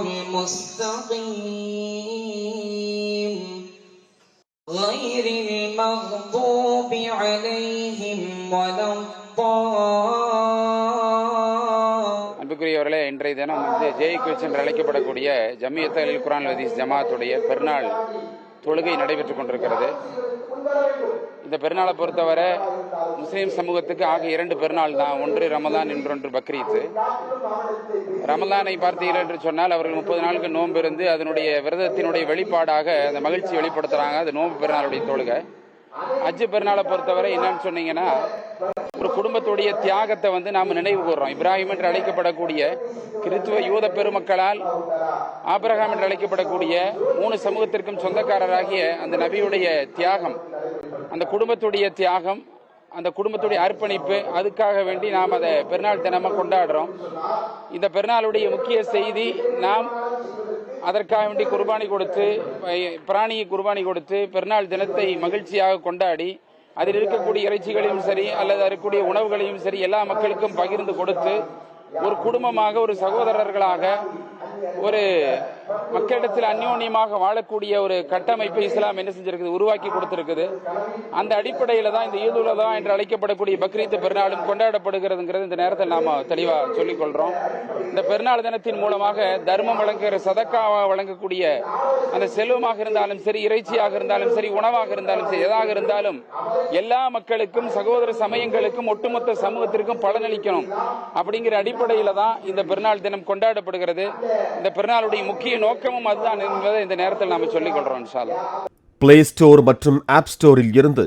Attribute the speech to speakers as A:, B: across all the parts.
A: المستقيم غير المغضوب عليهم ولا
B: அன்புக்குரியவர்களே, இன்றைய தினம் ஜேஇக்யூஎச் என்று அழைக்கப்படக்கூடிய ஜமியத் அல் குர்ஆன் வல் ஹதீஸ் ஜமாத்துடைய பெருநாள் தொழுகை நடைபெற்றுக் கொண்டிருக்கிறது. இந்த பெருநாளை பொறுத்தவரை முஸ்லீம் சமூகத்துக்கு ஆக 2 பெருநாள் தான். ஒன்று ரமதான், இன்னொன்று பக்ரீத். ரமலானை பார்த்தீர்கள் என்று சொன்னால் அவர்கள் 30 நாளுக்கு நோன்பு இருந்து அதனுடைய விரதத்தினுடைய வெளிப்பாடாக அந்த மகிழ்ச்சி வெளிப்படுத்துறாங்க. அது நோன்பு பெருநாளுடைய தொழுகை. ஹஜ் பெருநாளை பொறுத்தவரை என்னன்னு சொன்னீங்கன்னா, ஒரு குடும்பத்துடைய தியாகத்தை நாம் நினைவு கூறுறோம். இப்ராஹிம் என்று அழைக்கப்படக்கூடிய கிறிஸ்துவ யூத பெருமக்களால் ஆபிரகாம் என்று அழைக்கப்படக்கூடிய 3 சமூகத்திற்கும் சொந்தக்காரராகிய அந்த நபியுடைய தியாகம், அந்த குடும்பத்துடைய தியாகம், அந்த குடும்பத்துடைய அர்ப்பணிப்பு, அதுக்காக வேண்டி நாம் அதை பெருநாள் தினமாக கொண்டாடுறோம். இந்த பெருநாளுடைய முக்கிய செய்தி, நாம் அதற்காக வேண்டி குர்பானி கொடுத்து, பிராணியை குர்பானி கொடுத்து பெருநாள் தினத்தை மகிழ்ச்சியாக கொண்டாடி அதில் இருக்கக்கூடிய இறைச்சிகளையும் சரி அல்லது இருக்கக்கூடிய உணவுகளையும் சரி எல்லா மக்களுக்கும் பகிர்ந்து கொடுத்து ஒரு குடும்பமாக, ஒரு சகோதரர்களாக, ஒரு மக்களிடத்தில் அந்யோன்யமாக வாழக்கூடிய ஒரு கட்டமைப்பை இஸ்லாம் என்ன செஞ்சிருக்குது, உருவாக்கி கொடுத்திருக்குது. அந்த அடிப்படையில தான் இந்த ஈதுல் அத்ஹா என்று அழைக்கப்படக்கூடிய பக்ரீத் பெருநாளும் கொண்டாடப்படுகிறதுங்கிறது இந்த நேரத்தில் நாம தெளிவா சொல்லிக் கொள்றோம். இந்த பெருநாள் தினத்தின் மூலமாக தர்மம் வழங்குகிற, சதக்காவாக வழங்கக்கூடிய அந்த செல்வமாக இருந்தாலும் சரி, இறைச்சியாக இருந்தாலும் சரி, உணவாக இருந்தாலும் சரி, எதாக இருந்தாலும் எல்லா மக்களுக்கும், சகோதர சமயங்களுக்கும், ஒட்டுமொத்த சமூகத்திற்கும் பலனளிக்கணும் அப்படிங்கிற அடிப்படையில தான் இந்த பெருநாள் தினம் கொண்டாடப்படுகிறது. இந்த பெருநாளுடைய முக்கிய நோக்கமும் அதுதான் என்பதை இந்த நேரத்தில் நாம சொல்லிக் கொள்றோம். இன்ஷா அல்லாஹ்.
C: பிளே ஸ்டோர் மற்றும் ஆப் ஸ்டோரில் இருந்து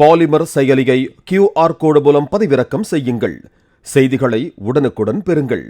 C: பாலிமர் செயலியை QR கோடு மூலம் பதிவிறக்கம் செய்யுங்கள். செய்திகளை உடனுக்குடன் பெறுங்கள்.